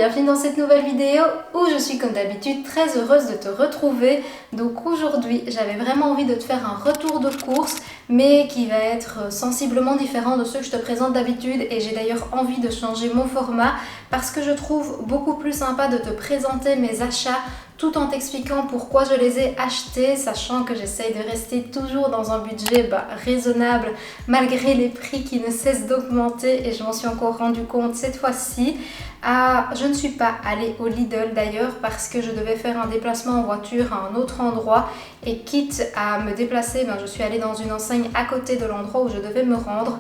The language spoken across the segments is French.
bienvenue dans cette nouvelle vidéo où je suis comme d'habitude très heureuse de te retrouver. Donc aujourd'hui j'avais vraiment envie de te faire un retour de course mais qui va être sensiblement différent de ceux que je te présente d'habitude, et j'ai d'ailleurs envie de changer mon format parce que je trouve beaucoup plus sympa de te présenter mes achats tout en t'expliquant pourquoi je les ai achetés, sachant que j'essaye de rester toujours dans un budget raisonnable malgré les prix qui ne cessent d'augmenter, et je m'en suis encore rendu compte cette fois-ci. Je ne suis pas allée au Lidl d'ailleurs parce que je devais faire un déplacement en voiture à un autre endroit, et quitte à me déplacer, je suis allée dans une enseigne à côté de l'endroit où je devais me rendre.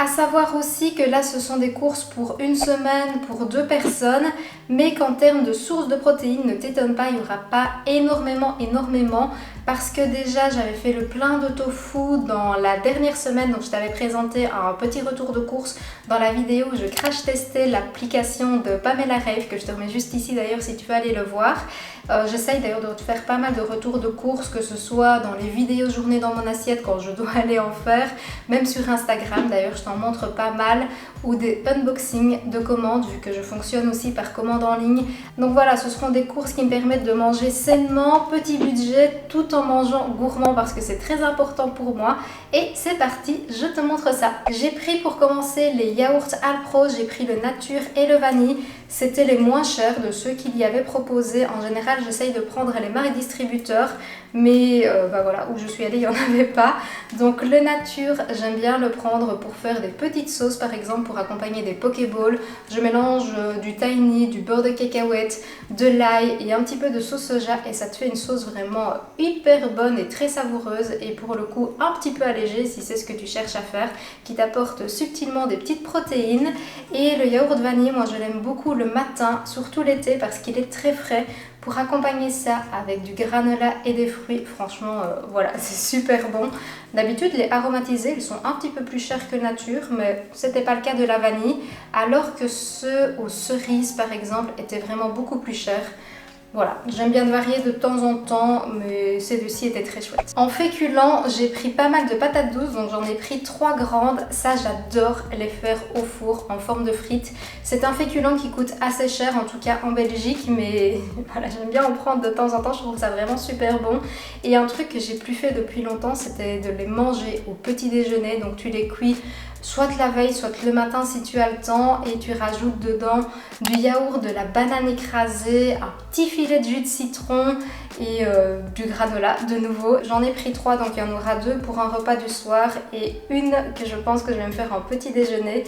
À savoir aussi que là ce sont des courses pour une semaine pour 2 personnes, mais qu'en termes de sources de protéines, ne t'étonne pas, il n'y aura pas énormément parce que déjà j'avais fait le plein de tofu dans la dernière semaine, donc je t'avais présenté un petit retour de course dans la vidéo où je crash testais l'application de Pamela Reif, que je te remets juste ici d'ailleurs si tu veux aller le voir. J'essaye d'ailleurs de te faire pas mal de retours de courses, que ce soit dans les vidéos journées dans mon assiette quand je dois aller en faire, même sur Instagram d'ailleurs je t'en montre pas mal, ou des unboxings de commandes vu que je fonctionne aussi par commande en ligne. Donc voilà, ce seront des courses qui me permettent de manger sainement, petit budget, tout en mangeant gourmand parce que c'est très important pour moi. Et c'est parti, je te montre ça. J'ai pris pour commencer les yaourts Alpro, j'ai pris le nature et le vanille. C'était les moins chers de ceux qu'il y avait proposés. En général, j'essaye de prendre les marques distributeurs, mais voilà, où je suis allée, il n'y en avait pas. Donc le nature, j'aime bien le prendre pour faire des petites sauces, par exemple pour accompagner des pokéballs. Je mélange du tahini, du beurre de cacahuète, de l'ail et un petit peu de sauce soja, et ça te fait une sauce vraiment hyper bonne et très savoureuse, et pour le coup un petit peu allégée si c'est ce que tu cherches à faire, qui t'apporte subtilement des petites protéines. Et le yaourt vanille, moi je l'aime beaucoup le matin, surtout l'été parce qu'il est très frais, pour accompagner ça avec du granola et des fruits. Franchement voilà, c'est super bon. D'habitude les aromatisés ils sont un petit peu plus chers que nature, mais c'était pas le cas de la vanille, alors que ceux aux cerises par exemple étaient vraiment beaucoup plus chers. Voilà, j'aime bien varier de temps en temps, mais celles-ci étaient très chouettes. En féculents, j'ai pris pas mal de patates douces, donc j'en ai pris 3 grandes. Ça, j'adore les faire au four en forme de frites. C'est un féculent qui coûte assez cher, en tout cas en Belgique, mais voilà, j'aime bien en prendre de temps en temps, je trouve ça vraiment super bon. Et un truc que j'ai plus fait depuis longtemps, c'était de les manger au petit déjeuner. Donc tu les cuis soit la veille, soit le matin si tu as le temps, et tu rajoutes dedans du yaourt, de la banane écrasée, un petit filet de jus de citron et du granola de nouveau. J'en ai pris 3, donc il y en aura 2 pour un repas du soir et une que je pense que je vais me faire en petit déjeuner.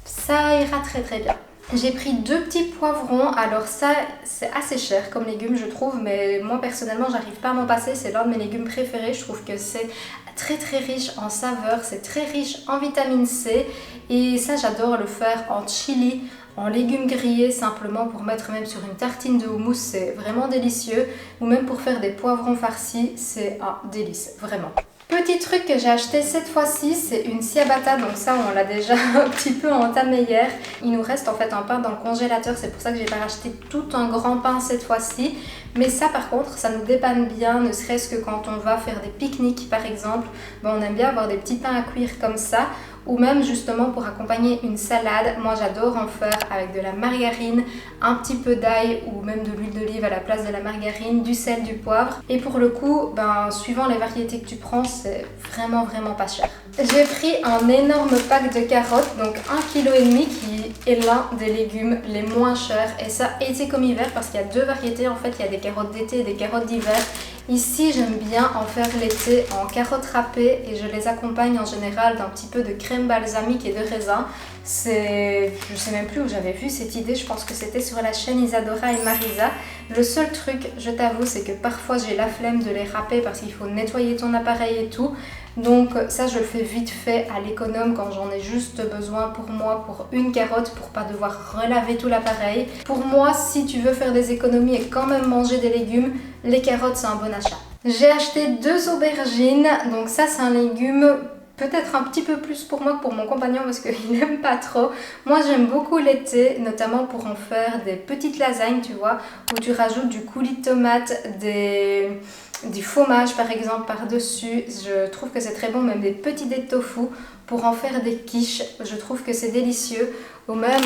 Ça ira très très bien. J'ai pris 2 petits poivrons. Alors ça c'est assez cher comme légume je trouve, mais moi personnellement j'arrive pas à m'en passer, c'est l'un de mes légumes préférés. Je trouve que c'est très très riche en saveurs, c'est très riche en vitamine C, et ça j'adore le faire en chili, en légumes grillés simplement pour mettre même sur une tartine de houmous, c'est vraiment délicieux, ou même pour faire des poivrons farcis, c'est un délice, vraiment. Petit truc que j'ai acheté cette fois-ci, c'est une ciabatta, donc ça on l'a déjà un petit peu entamé hier. Il nous reste en fait un pain dans le congélateur, c'est pour ça que j'ai pas racheté tout un grand pain cette fois-ci. Mais ça par contre, ça nous dépanne bien, ne serait-ce que quand on va faire des pique-niques par exemple. On aime bien avoir des petits pains à cuire comme ça, ou même justement pour accompagner une salade. Moi j'adore en faire avec de la margarine, un petit peu d'ail ou même de l'huile d'olive à la place de la margarine, du sel, du poivre. Et pour le coup, suivant les variétés que tu prends, c'est vraiment pas cher. J'ai pris un énorme pack de carottes, donc 1,5 kg, qui est l'un des légumes les moins chers. Et ça, été comme hiver, parce qu'il y a 2 variétés en fait, il y a des carottes d'été et des carottes d'hiver. Ici, j'aime bien en faire l'été en carottes râpées, et je les accompagne en général d'un petit peu de crème balsamique et de raisin. Je sais même plus où j'avais vu cette idée, je pense que c'était sur la chaîne Isadora et Marisa. Le seul truc, je t'avoue, c'est que parfois j'ai la flemme de les râper parce qu'il faut nettoyer ton appareil et tout. Donc ça je le fais vite fait à l'économe quand j'en ai juste besoin pour moi, pour une carotte, pour pas devoir relaver tout l'appareil. Pour moi, si tu veux faire des économies et quand même manger des légumes, les carottes c'est un bon achat. J'ai acheté 2 aubergines, donc ça c'est un légume peut-être un petit peu plus pour moi que pour mon compagnon parce qu'il n'aime pas trop. Moi j'aime beaucoup l'été, notamment pour en faire des petites lasagnes, tu vois, où tu rajoutes du coulis de tomate, du fromage par exemple par dessus. Je trouve que c'est très bon, même des petits dés de tofu. pour en faire des quiches. Je trouve que c'est délicieux. Ou même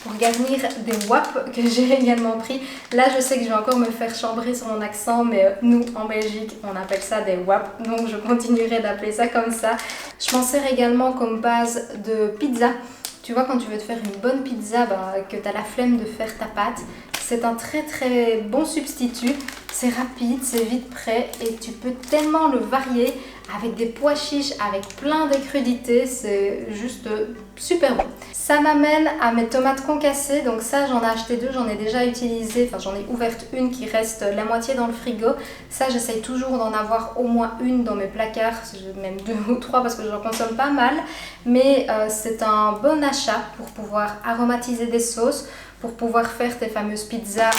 pour garnir des wap que j'ai également pris. Là, je sais que je vais encore me faire chambrer sur mon accent, mais nous, en Belgique, on appelle ça des wap. Donc, je continuerai d'appeler ça comme ça. Je m'en sers également comme base de pizza. Tu vois, quand tu veux te faire une bonne pizza, que tu as la flemme de faire ta pâte, c'est un très très bon substitut. C'est rapide, c'est vite prêt et tu peux tellement le varier avec des pois chiches, avec plein de crudités. C'est juste super bon. Ça m'amène à mes tomates concassées. Donc ça, j'en ai acheté 2, j'en ai déjà utilisé. Enfin, j'en ai ouverte une qui reste la moitié dans le frigo. Ça, j'essaye toujours d'en avoir au moins une dans mes placards, même 2 ou 3 parce que j'en consomme pas mal. Mais c'est un bon achat pour pouvoir aromatiser des sauces, pour pouvoir faire tes fameuses pizzas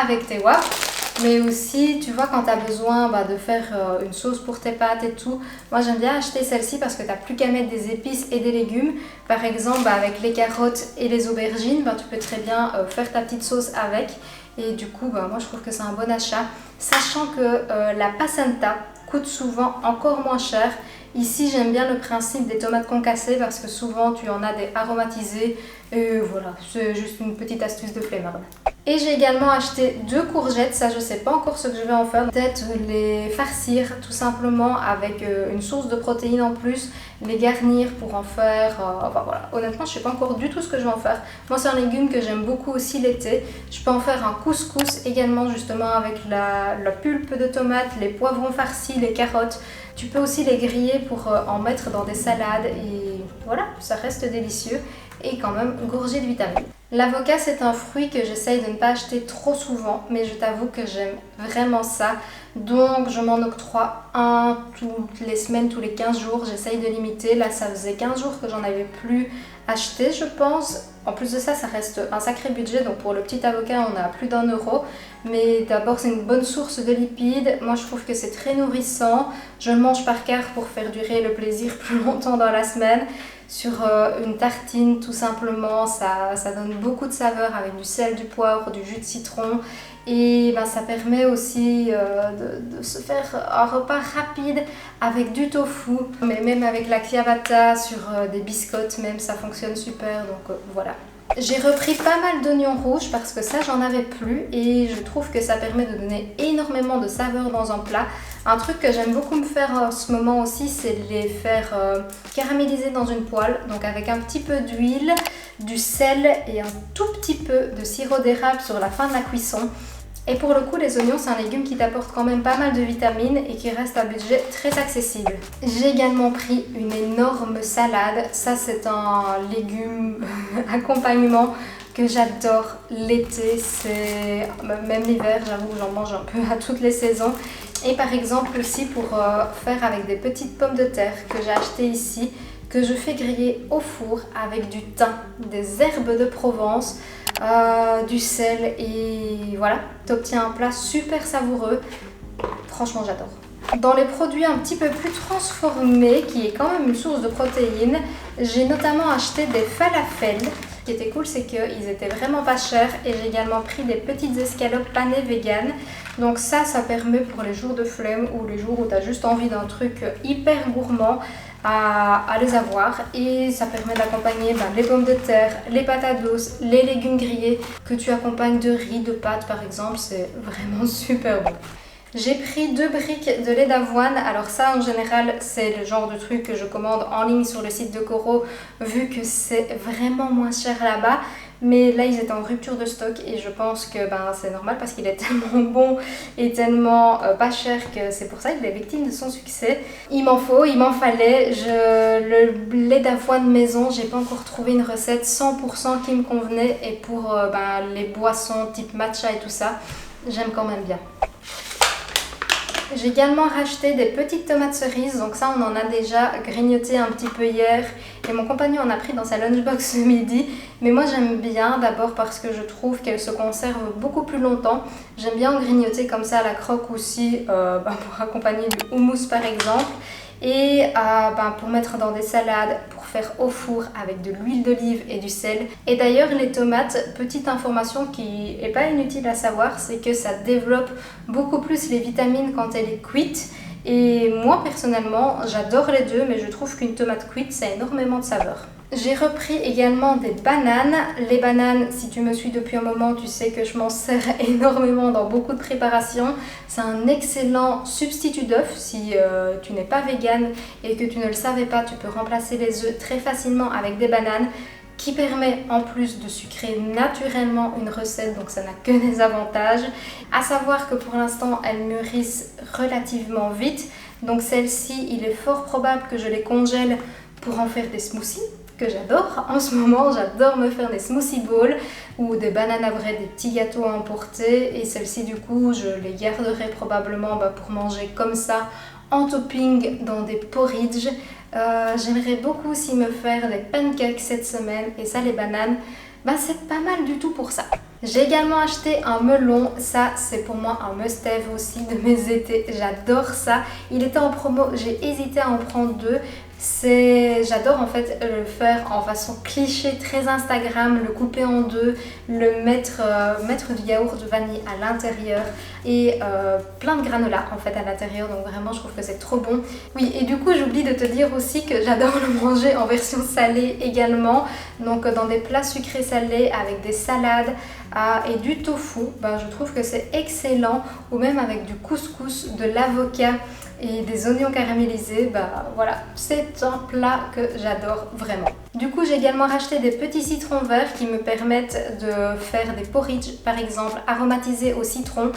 avec tes wafs. Mais aussi, tu vois, quand tu as besoin de faire une sauce pour tes pâtes et tout, moi j'aime bien acheter celle-ci parce que tu n'as plus qu'à mettre des épices et des légumes. Par exemple, avec les carottes et les aubergines, tu peux très bien faire ta petite sauce avec. Et du coup, moi je trouve que c'est un bon achat. Sachant que la passata coûte souvent encore moins cher. Ici, j'aime bien le principe des tomates concassées parce que souvent tu en as des aromatisées. Et voilà, c'est juste une petite astuce de flemmarde. Et j'ai également acheté 2 courgettes, ça je sais pas encore ce que je vais en faire. Peut-être les farcir tout simplement avec une source de protéines en plus, les garnir pour en faire, voilà. Honnêtement je sais pas encore du tout ce que je vais en faire. Moi c'est un légume que j'aime beaucoup aussi l'été. Je peux en faire un couscous également justement avec la pulpe de tomates, les poivrons farcis, les carottes. Tu peux aussi les griller pour en mettre dans des salades et voilà, ça reste délicieux et quand même gorgé de vitamines. L'avocat, c'est un fruit que j'essaye de ne pas acheter trop souvent, mais je t'avoue que j'aime vraiment ça. Donc je m'en octroie un toutes les semaines, tous les 15 jours, j'essaye de limiter. Là, ça faisait 15 jours que j'en avais plus acheté, je pense. En plus de ça, ça reste un sacré budget, donc pour le petit avocat, on a plus d'1 €. Mais d'abord, c'est une bonne source de lipides. Moi, je trouve que c'est très nourrissant. Je le mange par quart pour faire durer le plaisir plus longtemps dans la semaine. Sur une tartine, tout simplement, ça donne beaucoup de saveur avec du sel, du poivre, du jus de citron. Et ça permet aussi de se faire un repas rapide avec du tofu. Mais même avec la ciabatta sur des biscottes, même ça fonctionne super. Donc voilà. J'ai repris pas mal d'oignons rouges parce que ça j'en avais plus et je trouve que ça permet de donner énormément de saveur dans un plat. Un truc que j'aime beaucoup me faire en ce moment aussi, c'est de les faire caraméliser dans une poêle. Donc avec un petit peu d'huile, du sel et un tout petit peu de sirop d'érable sur la fin de la cuisson. Et pour le coup, les oignons, c'est un légume qui t'apporte quand même pas mal de vitamines et qui reste à budget très accessible. J'ai également pris une énorme salade. Ça, c'est un légume accompagnement que j'adore l'été. C'est même l'hiver, j'avoue que j'en mange un peu à toutes les saisons. Et par exemple aussi pour faire avec des petites pommes de terre que j'ai achetées ici, que je fais griller au four avec du thym, des herbes de Provence, du sel et voilà, tu obtiens un plat super savoureux. Franchement, j'adore. Dans les produits un petit peu plus transformés, qui est quand même une source de protéines, j'ai notamment acheté des falafels. Ce qui était cool, c'est qu'ils étaient vraiment pas chers et j'ai également pris des petites escalopes panées vegan. Donc ça permet pour les jours de flemme ou les jours où tu as juste envie d'un truc hyper gourmand à les avoir et ça permet d'accompagner les pommes de terre, les patates douces, les légumes grillés que tu accompagnes de riz, de pâtes par exemple, c'est vraiment super bon. J'ai pris 2 briques de lait d'avoine. Alors ça en général c'est le genre de truc que je commande en ligne sur le site de Coro vu que c'est vraiment moins cher là-bas. Mais là ils étaient en rupture de stock et je pense que c'est normal parce qu'il est tellement bon et tellement pas cher que c'est pour ça qu'il est victime de son succès. Il m'en faut, il m'en fallait. Le lait d'avoine maison, j'ai pas encore trouvé une recette 100% qui me convenait et pour les boissons type matcha et tout ça, j'aime quand même bien. J'ai également racheté des petites tomates cerises, donc ça on en a déjà grignoté un petit peu hier et mon compagnon en a pris dans sa lunchbox ce midi. Mais moi j'aime bien d'abord parce que je trouve qu'elles se conservent beaucoup plus longtemps. J'aime bien en grignoter comme ça à la croque aussi pour accompagner du houmous par exemple. Et pour mettre dans des salades, pour faire au four avec de l'huile d'olive et du sel. Et d'ailleurs les tomates, petite information qui n'est pas inutile à savoir, c'est que ça développe beaucoup plus les vitamines quand elle est cuite. Et moi personnellement, j'adore les deux, mais je trouve qu'une tomate cuite, ça a énormément de saveur. J'ai repris également des bananes. Les bananes, si tu me suis depuis un moment, tu sais que je m'en sers énormément dans beaucoup de préparations. C'est un excellent substitut d'œuf. Si tu n'es pas végane et que tu ne le savais pas, tu peux remplacer les œufs très facilement avec des bananes, qui permet en plus de sucrer naturellement une recette, donc ça n'a que des avantages. À savoir que pour l'instant, elles mûrissent relativement vite. Donc celles-ci, il est fort probable que je les congèle pour en faire des smoothies, que j'adore. En ce moment, j'adore me faire des smoothie bowls ou des bananes à bread, des petits gâteaux à emporter. Et celles-ci, du coup, je les garderai probablement pour manger comme ça, en topping dans des porridge. J'aimerais beaucoup aussi me faire des pancakes cette semaine. Et ça, les bananes, c'est pas mal du tout pour ça. J'ai également acheté un melon, ça c'est pour moi un must-have aussi de mes étés, j'adore ça. Il était en promo, j'ai hésité à en prendre deux. J'adore en fait le faire en façon cliché, très Instagram, le couper en deux, le mettre du yaourt de vanille à l'intérieur et plein de granola en fait à l'intérieur, donc vraiment je trouve que c'est trop bon. Oui, et du coup j'oublie de te dire aussi que j'adore le manger en version salée également, donc dans des plats sucrés salés avec des salades et du tofu, je trouve que c'est excellent, ou même avec du couscous, de l'avocat et des oignons caramélisés, voilà, c'est un plat que j'adore vraiment. Du coup, j'ai également racheté des petits citrons verts qui me permettent de faire des porridge, par exemple, aromatisés au citron,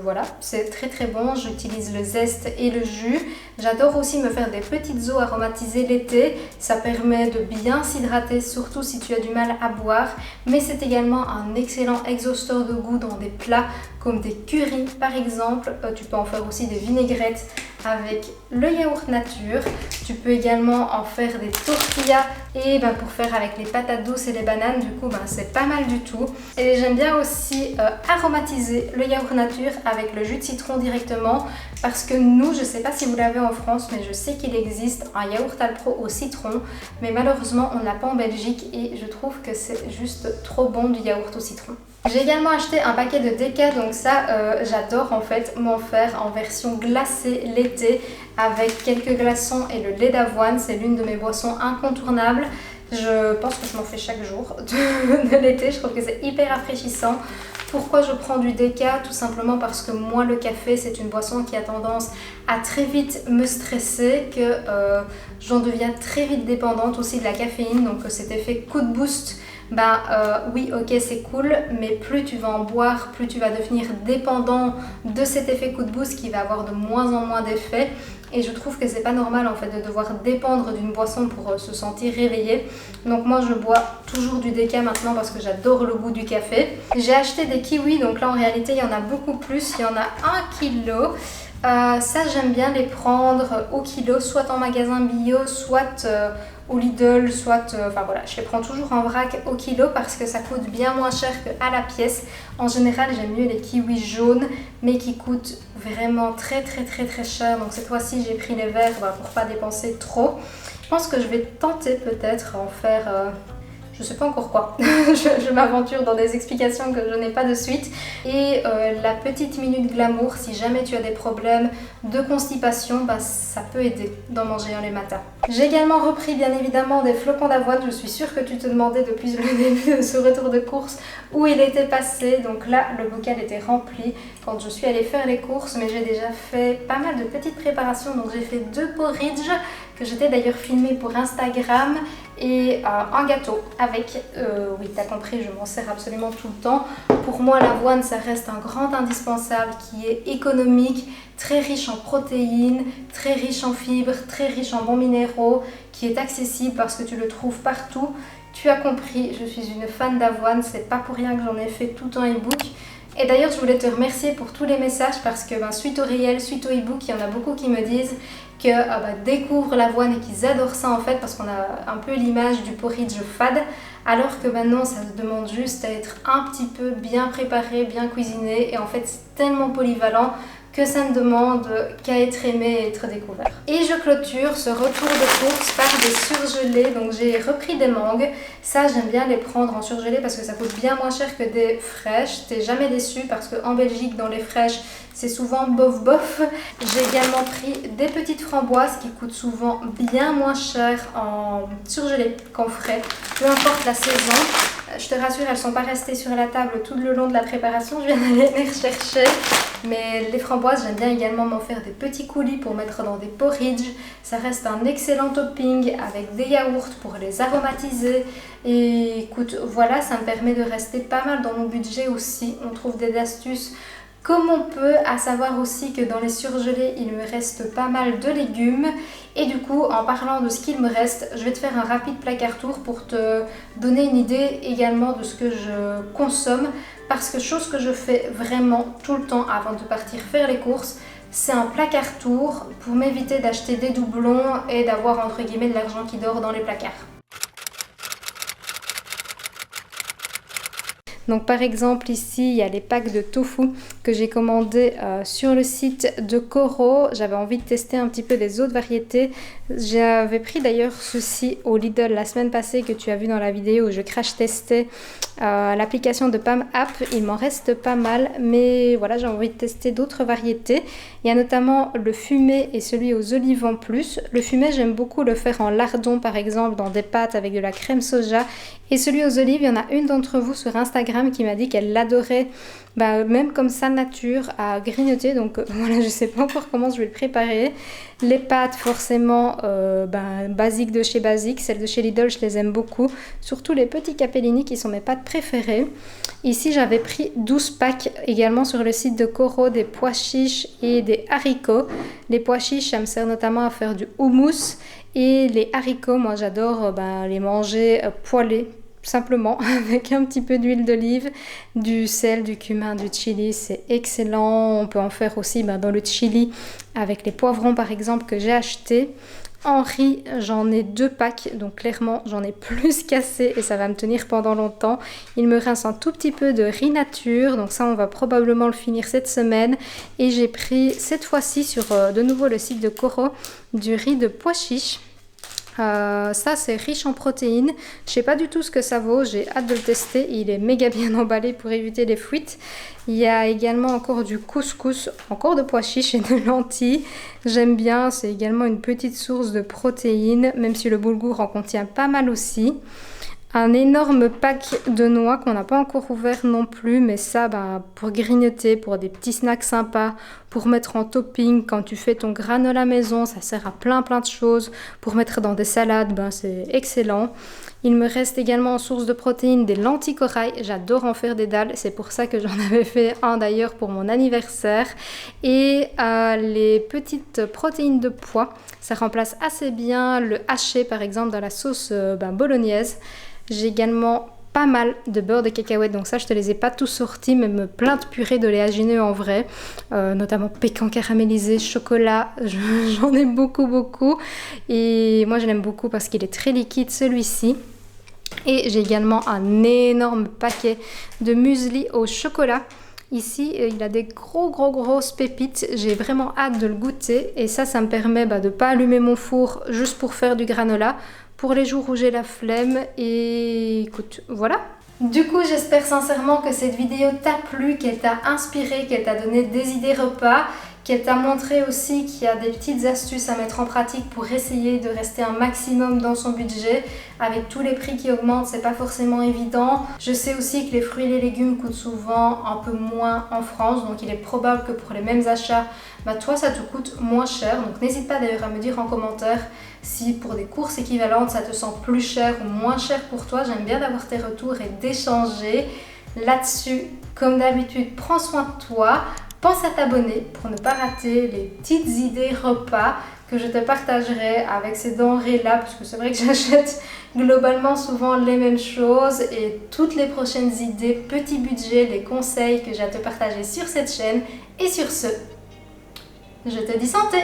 voilà, c'est très très bon. J'utilise le zeste et le jus. J'adore aussi me faire des petites eaux aromatisées l'été. Ça permet de bien s'hydrater, surtout si tu as du mal à boire. Mais c'est également un excellent exhausteur de goût dans des plats comme des currys par exemple. Tu peux en faire aussi des vinaigrettes avec le yaourt nature. Tu peux également en faire des tortillas et pour faire avec les patates douces et les bananes, du coup c'est pas mal du tout. Et j'aime bien aussi aromatiser le yaourt nature avec le jus de citron directement, parce que nous, je sais pas si vous l'avez en France, mais je sais qu'il existe un yaourt Alpro au citron, mais malheureusement on ne l'a pas en Belgique et je trouve que c'est juste trop bon du yaourt au citron. J'ai également acheté un paquet de déca, donc ça j'adore en fait m'en faire en version glacée l'été avec quelques glaçons et le lait d'avoine. C'est l'une de mes boissons incontournables. Je pense que je m'en fais chaque jour de l'été, je trouve que c'est hyper rafraîchissant. Pourquoi je prends du déca? Tout simplement parce que moi le café c'est une boisson qui a tendance à très vite me stresser, que j'en deviens très vite dépendante aussi de la caféine, donc cet effet coup de boost, oui ok c'est cool, mais plus tu vas en boire, plus tu vas devenir dépendant de cet effet coup de boost qui va avoir de moins en moins d'effet. Et je trouve que c'est pas normal en fait de devoir dépendre d'une boisson pour se sentir réveillé. Donc moi je bois toujours du déca maintenant parce que j'adore le goût du café. J'ai acheté des kiwis, donc là en réalité il y en a beaucoup plus, il y en a 1 kilo. Ça j'aime bien les prendre au kilo, soit en magasin bio, soit au Lidl, soit, voilà, je les prends toujours en vrac au kilo parce que ça coûte bien moins cher qu'à la pièce. En général, j'aime mieux les kiwis jaunes, mais qui coûtent vraiment très cher. Donc cette fois-ci, j'ai pris les verts pour pas dépenser trop. Je pense que je vais tenter peut-être en faire... je sais pas encore quoi, je m'aventure dans des explications que je n'ai pas de suite. Et la petite minute glamour, si jamais tu as des problèmes de constipation, ça peut aider d'en manger un les matins. J'ai également repris bien évidemment des flocons d'avoine. Je suis sûre que tu te demandais depuis le début de ce retour de course où il était passé. Donc là, le bocal était rempli quand je suis allée faire les courses, mais j'ai déjà fait pas mal de petites préparations. Donc j'ai fait 2 porridge que j'étais d'ailleurs filmé pour Instagram et un gâteau avec, oui t'as compris, je m'en sers absolument tout le temps. Pour moi l'avoine ça reste un grand indispensable qui est économique, très riche en protéines, très riche en fibres, très riche en bons minéraux, qui est accessible parce que tu le trouves partout. Tu as compris, je suis une fan d'avoine, c'est pas pour rien que j'en ai fait tout un e-book. Et d'ailleurs je voulais te remercier pour tous les messages parce que suite au réel, suite au e-book, il y en a beaucoup qui me disent que découvrent l'avoine et qu'ils adorent ça en fait parce qu'on a un peu l'image du porridge fade, alors que maintenant ça demande juste à être un petit peu bien préparé, bien cuisiné, et en fait c'est tellement polyvalent que ça ne demande qu'à être aimé et être découvert. Et je clôture ce retour de course par des surgelés. Donc j'ai repris des mangues. Ça, j'aime bien les prendre en surgelé parce que ça coûte bien moins cher que des fraîches. T'es jamais déçu parce qu'en Belgique, dans les fraîches, c'est souvent bof bof. J'ai également pris des petites framboises qui coûtent souvent bien moins cher en surgelé qu'en frais, peu importe la saison. Je te rassure, elles ne sont pas restées sur la table tout le long de la préparation, je viens d'aller les rechercher. Mais les framboises, j'aime bien également m'en faire des petits coulis pour mettre dans des porridge. Ça reste un excellent topping avec des yaourts pour les aromatiser. Et écoute, voilà, ça me permet de rester pas mal dans mon budget aussi. On trouve des astuces comme on peut, à savoir aussi que dans les surgelés, il me reste pas mal de légumes. Et du coup, en parlant de ce qu'il me reste, je vais te faire un rapide placard tour pour te donner une idée également de ce que je consomme. Parce que chose que je fais vraiment tout le temps avant de partir faire les courses, c'est un placard tour pour m'éviter d'acheter des doublons et d'avoir entre guillemets de l'argent qui dort dans les placards. Donc par exemple ici il y a les packs de tofu que j'ai commandés sur le site de Coro. J'avais envie de tester un petit peu des autres variétés. J'avais pris d'ailleurs ceci au Lidl la semaine passée que tu as vu dans la vidéo où je crash testais l'application de Pam App. Il m'en reste pas mal mais voilà, j'ai envie de tester d'autres variétés. Il y a notamment le fumé et celui aux olives en plus. Le fumé j'aime beaucoup le faire en lardon par exemple dans des pâtes avec de la crème soja. Et celui aux olives, il y en a une d'entre vous sur Instagram qui m'a dit qu'elle l'adorait, même comme ça nature, à grignoter. Donc voilà, je sais pas encore comment je vais le préparer. Les pâtes, forcément, basiques de chez Basique. Celles de chez Lidl, je les aime beaucoup. Surtout les petits capellini qui sont mes pâtes préférées. Ici, j'avais pris 12 packs également sur le site de Coro, des pois chiches et des haricots. Les pois chiches, ça me sert notamment à faire du houmous. Et les haricots, moi j'adore les manger poêlés, simplement, avec un petit peu d'huile d'olive, du sel, du cumin, du chili, c'est excellent. On peut en faire aussi dans le chili avec les poivrons par exemple que j'ai acheté. En riz, j'en ai 2 packs, donc clairement j'en ai plus qu'assez et ça va me tenir pendant longtemps. Il me reste un tout petit peu de riz nature, donc ça on va probablement le finir cette semaine. Et j'ai pris cette fois-ci sur de nouveau le site de Coro du riz de pois chiches. Ça c'est riche en protéines, je sais pas du tout ce que ça vaut, j'ai hâte de le tester, il est méga bien emballé pour éviter les fuites. Il y a également encore du couscous, encore de pois chiches et de lentilles, j'aime bien, c'est également une petite source de protéines, même si le boulgour en contient pas mal aussi. Un énorme pack de noix qu'on n'a pas encore ouvert non plus, mais ça pour grignoter, pour des petits snacks sympas, pour mettre en topping quand tu fais ton granola maison, ça sert à plein de choses. Pour mettre dans des salades, c'est excellent. Il me reste également en source de protéines des lentilles corail, j'adore en faire des dalles, c'est pour ça que j'en avais fait un d'ailleurs pour mon anniversaire. Et les petites protéines de pois, ça remplace assez bien le haché par exemple dans la sauce bolognaise. J'ai également pas mal de beurre de cacahuète, donc ça je te les ai pas tous sortis, même plein de purées d'oléagineux en vrai, notamment pécan caramélisé, chocolat, j'en ai beaucoup et moi je l'aime beaucoup parce qu'il est très liquide celui-ci. Et j'ai également un énorme paquet de muesli au chocolat. Ici, il a des grosses pépites, j'ai vraiment hâte de le goûter et ça me permet de ne pas allumer mon four juste pour faire du granola. Pour les jours où j'ai la flemme et écoute, voilà. Du coup, j'espère sincèrement que cette vidéo t'a plu, qu'elle t'a inspiré, qu'elle t'a donné des idées repas, qu'elle t'a montré aussi qu'il y a des petites astuces à mettre en pratique pour essayer de rester un maximum dans son budget. Avec tous les prix qui augmentent, c'est pas forcément évident. Je sais aussi que les fruits et les légumes coûtent souvent un peu moins en France, donc il est probable que pour les mêmes achats, toi ça te coûte moins cher. Donc n'hésite pas d'ailleurs à me dire en commentaire si pour des courses équivalentes ça te semble plus cher ou moins cher pour toi. J'aime bien d'avoir tes retours et d'échanger là-dessus. Comme d'habitude, prends soin de toi. Pense à t'abonner pour ne pas rater les petites idées repas que je te partagerai avec ces denrées là, parce que c'est vrai que j'achète globalement souvent les mêmes choses, et toutes les prochaines idées, petits budgets, les conseils que j'ai à te partager sur cette chaîne. Et sur ce, je te dis santé!